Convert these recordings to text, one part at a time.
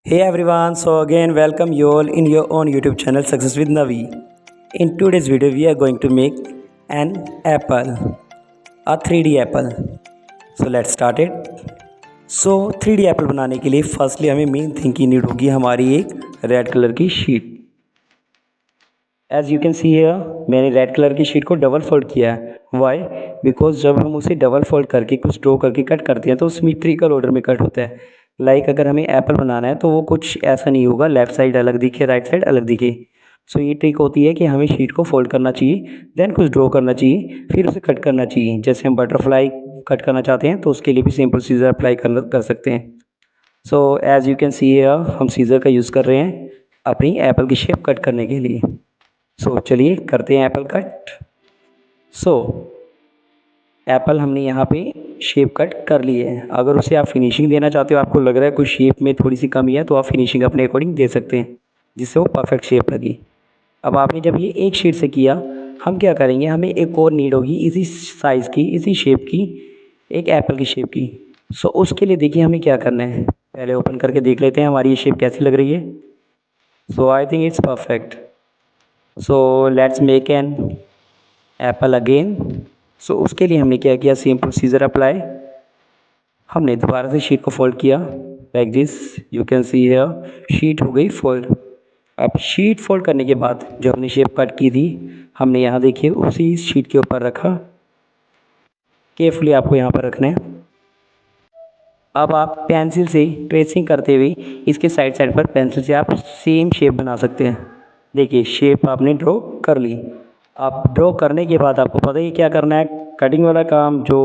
Hey everyone, so again welcome you all in your own YouTube channel Success with Navi. In today's video we are going to make an apple, a 3D apple. So let's start it. So 3D apple बनाने के लिए firstly हमें main thing की need होगी हमारी एक red colour की sheet. As you can see here मैंने रेड कलर की शीट को डबल फोल्ड किया है. वाई? बिकॉज जब हम उसे डबल फोल्ड करके कुछ ड्रॉ करके कट करते हैं तो सिमेट्रिकल ऑर्डर में कट होता है. लाइक अगर हमें एप्पल बनाना है तो वो कुछ ऐसा नहीं होगा लेफ्ट साइड अलग दिखे राइट साइड अलग दिखे. सो ये ट्रिक होती है कि हमें शीट को फोल्ड करना चाहिए, देन कुछ ड्रॉ करना चाहिए, फिर उसे कट करना चाहिए. जैसे हम बटरफ्लाई कट करना चाहते हैं तो उसके लिए भी सिंपल सीजर अप्लाई कर सकते हैं. So as you can see here हम सीजर का यूज़ कर रहे हैं अपनी एप्पल की शेप कट करने के लिए. सो चलिए करते हैं एप्पल कट. सो एप्पल हमने यहाँ पे शेप कट कर ली है. अगर उसे आप फिनिशिंग देना चाहते हो, आपको लग रहा है कुछ शेप में थोड़ी सी कमी है, तो आप फिनिशिंग अपने अकॉर्डिंग दे सकते हैं जिससे वो परफेक्ट शेप लगे. अब आपने जब ये एक शीट से किया, हम क्या करेंगे, हमें एक और नीड होगी इसी साइज़ की, इसी शेप की, एक एप्पल की शेप की. सो उसके लिए देखिए हमें क्या करना है. पहले ओपन करके देख लेते हैं हमारी ये शेप कैसी लग रही है. So I think it's perfect. So let's make an apple again. So उसके लिए हमने क्या किया, सेम प्रोसीजर अप्लाई. हमने दोबारा से शीट को फोल्ड किया like this. You can see here sheet हो गई फोल्ड. अब शीट फोल्ड करने के बाद जो हमने शेप कट की थी, हमने यहाँ देखिए उसी शीट के ऊपर रखा. केयरफुली आपको यहाँ पर रखना है. अब आप पेंसिल से ट्रेसिंग करते हुए इसके साइड साइड पर पेंसिल से आप सेम शेप बना सकते हैं. देखिए शेप आपने ड्रॉ कर ली. आप ड्रॉ करने के बाद आपको पता ही क्या करना है, कटिंग वाला काम जो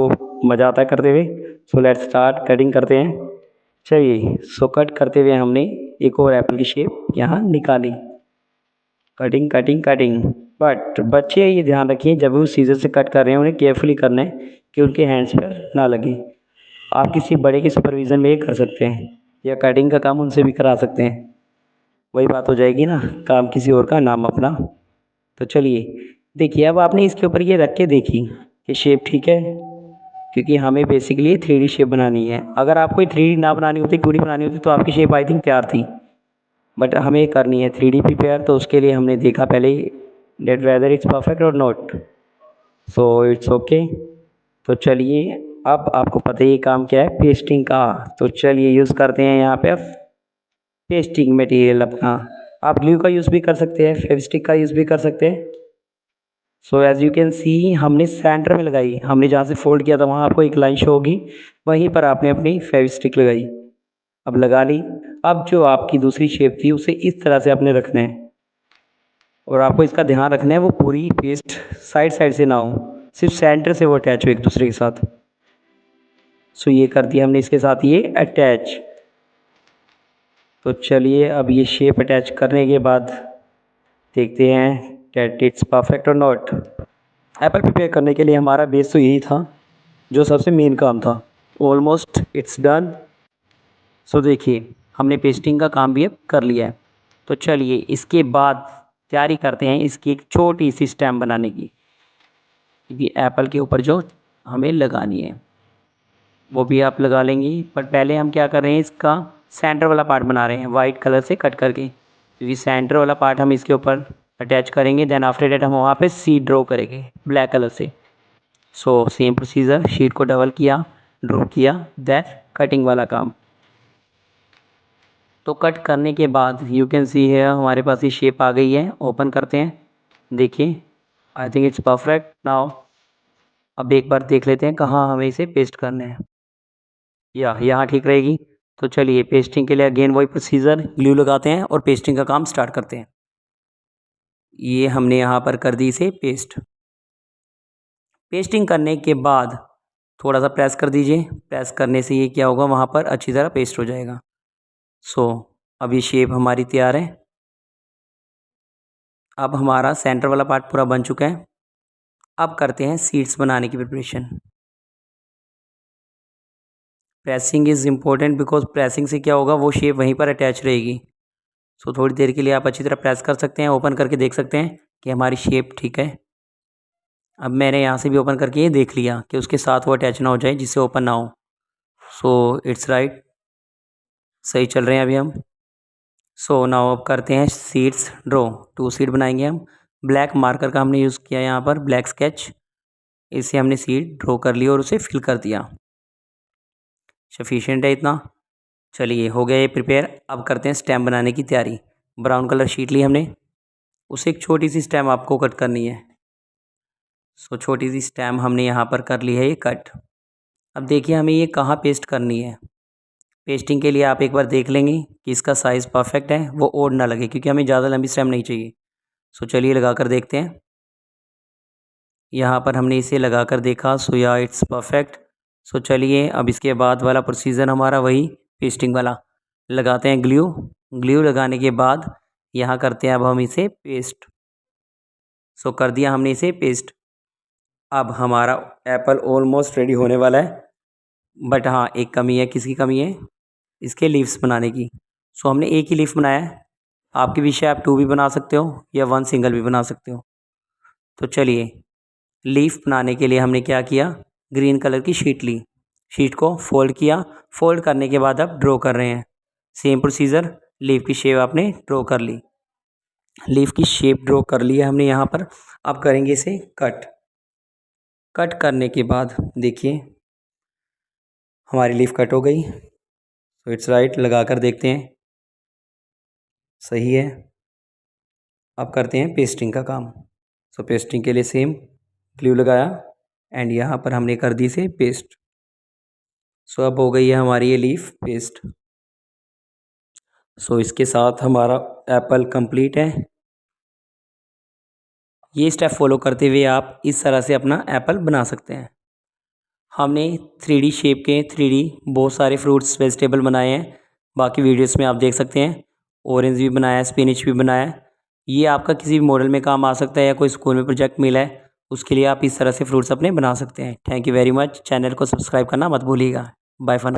मज़ा आता है करते हुए. सो लेट्स स्टार्ट कटिंग करते हैं. चलिए सो कट करते हुए हमने एक और एप्पल की शेप यहाँ निकाली. Cutting cutting cutting. बट बच्चे ये ध्यान रखिए जब वो सीजर से कट कर रहे हैं उन्हें केयरफुली करना है कि उनके हैंड्स पर ना लगे. आप किसी बड़े के सुपरविज़न में ये कर सकते हैं या कटिंग का काम उनसे भी करा सकते हैं. वही बात हो जाएगी ना, काम किसी और का नाम अपना. तो चलिए देखिए अब आपने इसके ऊपर ये रख के देखी कि शेप ठीक है, क्योंकि हमें बेसिकली 3D शेप बनानी है. अगर आपको 3D ना बनानी होती, 2D बनानी होती तो आपकी शेप आई थिंक तैयार थी. बट हमें करनी है 3D प्रिपेयर, तो उसके लिए हमने देखा पहले डेट वेदर इट्स परफेक्ट और नॉट. So it's okay. तो चलिए अब आपको पता ही काम क्या है, पेस्टिंग का. तो चलिए यूज़ करते हैं यहाँ पे पेस्टिंग मटेरियल अपना. आप ग्लू का यूज़ भी कर सकते हैं, फेविस्टिक का यूज़ भी कर सकते हैं. So as you can see हमने सेंटर में लगाई. हमने जहाँ से फोल्ड किया था वहाँ आपको एक लाइन शो होगी, वहीं पर आपने अपनी फेविस्टिक लगाई. अब लगा ली. अब जो आपकी दूसरी शेप थी उसे इस तरह से आपने रखना है, और आपको इसका ध्यान रखना है वो पूरी पेस्ट साइड साइड से ना हो, सिर्फ सेंटर से वो अटैच हो एक दूसरे के साथ. सो ये कर दिया हमने इसके साथ ये अटैच. तो चलिए अब ये शेप अटैच करने के बाद देखते हैं डेट इट्स परफेक्ट और नॉट. एप्पल प्रिपेयर करने के लिए हमारा बेस तो यही था जो सबसे मेन काम था. Almost it's done. सो देखिए हमने पेस्टिंग का काम भी अब कर लिया है. तो चलिए इसके बाद तैयारी करते हैं इसकी एक छोटी सी स्टैम्प बनाने की, क्योंकि एप्पल के ऊपर जो हमें लगानी है वो भी आप लगा लेंगी. पर पहले हम क्या कर रहे हैं, इसका सेंटर वाला पार्ट बना रहे हैं वाइट कलर से कट करके, क्योंकि सेंटर वाला पार्ट हम इसके ऊपर अटैच करेंगे. देन आफ्टर डेट हम वहाँ पे सी ड्रॉ करेंगे ब्लैक कलर से. सो सेम प्रोसीजर, शीट को डबल किया, ड्रॉ किया, देन कटिंग वाला काम. तो कट करने के बाद यू कैन सी है हमारे पास ये शेप आ गई है. ओपन करते हैं, देखिए आई थिंक इट्स परफेक्ट नाउ. अब एक बार देख लेते हैं कहाँ हमें इसे पेस्ट करना है. या यहाँ ठीक रहेगी. तो चलिए पेस्टिंग के लिए अगेन वही प्रोसीजर, ग्लू लगाते हैं और पेस्टिंग का काम स्टार्ट करते हैं. ये हमने यहाँ पर कर दी इसे पेस्ट. पेस्टिंग करने के बाद थोड़ा सा प्रेस कर दीजिए. प्रेस करने से ये क्या होगा, वहाँ पर अच्छी तरह पेस्ट हो जाएगा. सो अब ये शेप हमारी तैयार है. अब हमारा सेंटर वाला पार्ट पूरा बन चुका है. अब करते हैं सीड्स बनाने की preparation. Pressing is important because pressing से क्या होगा, वो शेप वहीं पर अटैच रहेगी. सो थोड़ी देर के लिए आप अच्छी तरह प्रेस कर सकते हैं. ओपन करके देख सकते हैं कि हमारी शेप ठीक है. अब मैंने यहाँ से भी ओपन करके ये देख लिया कि उसके साथ वो अटैच ना हो जाए, जिससे ओपन ना हो. सो इट्स राइट, सही चल रहे हैं अभी हम. सो नाउ अब करते हैं सीड्स ड्रॉ। 2 सीड बनाएंगे हम। ब्लैक मार्कर का हमने यूज़ किया यहाँ पर, ब्लैक स्केच। इसे हमने सीड ड्रॉ कर लिया और उसे फिल कर दिया। सफिशिएंट है इतना। चलिए हो गया ये प्रिपेयर। अब करते हैं स्टेम बनाने की तैयारी। ब्राउन कलर शीट ली हमने, उसे एक छोटी सी स्टेम आपको कट करनी है। सो छोटी सी स्टेम हमने यहाँ पर कर ली है ये कट। अब देखिए हमें ये कहाँ पेस्ट करनी है। पेस्टिंग के लिए आप एक बार देख लेंगे कि इसका साइज़ परफेक्ट है, वो ओड ना लगे, क्योंकि हमें ज़्यादा लंबी स्टेम नहीं चाहिए। सो चलिए लगा कर देखते हैं। यहाँ पर हमने इसे लगा कर देखा, सो या इट्स परफेक्ट। सो चलिए अब इसके बाद वाला प्रोसीजर हमारा वही पेस्टिंग वाला। लगाते हैं ग्लू। ग्लू लगाने के बाद यहाँ करते हैं अब हम इसे पेस्ट। सो कर दिया हमने इसे पेस्ट। अब हमारा एप्पल ऑलमोस्ट रेडी होने वाला है। बट हाँ, एक कमी है। किसकी कमी है? इसके लीव्स बनाने की। सो हमने एक ही लीफ बनाया है। आपकी विश है, आप 2 भी बना सकते हो या 1 सिंगल भी बना सकते हो। तो चलिए लीफ बनाने के लिए हमने क्या किया, ग्रीन कलर की शीट ली। शीट को फोल्ड किया। फोल्ड करने के बाद अब ड्रॉ कर रहे हैं। सेम प्रोसीजर, लीफ की शेप आपने ड्रॉ कर ली। लीफ की शेप ड्रॉ कर ली है हमने यहाँ पर। अब करेंगे इसे कट। कट करने के बाद देखिए हमारी लीफ कट हो गई। So it's right. लगा कर देखते हैं, सही है। अब करते हैं पेस्टिंग का काम। सो पेस्टिंग के लिए सेम ग्लू लगाया एंड यहाँ पर हमने कर दी इसे पेस्ट। सो अब हो गई है हमारी ये लीफ पेस्ट। सो इसके साथ हमारा एप्पल कंप्लीट है। ये स्टेप फॉलो करते हुए आप इस तरह से अपना एप्पल बना सकते हैं। हमने 3D शेप के 3D बहुत सारे फ्रूट्स वेजिटेबल बनाए हैं, बाकी वीडियोस में आप देख सकते हैं। ऑरेंज भी बनाया है, स्पिनिच भी बनाया है। ये आपका किसी भी मॉडल में काम आ सकता है या कोई स्कूल में प्रोजेक्ट मिला है, उसके लिए आप इस तरह से फ्रूट्स अपने बना सकते हैं। Thank you very much. Channel को सब्सक्राइब करना मत भूलिएगा। Bye for now.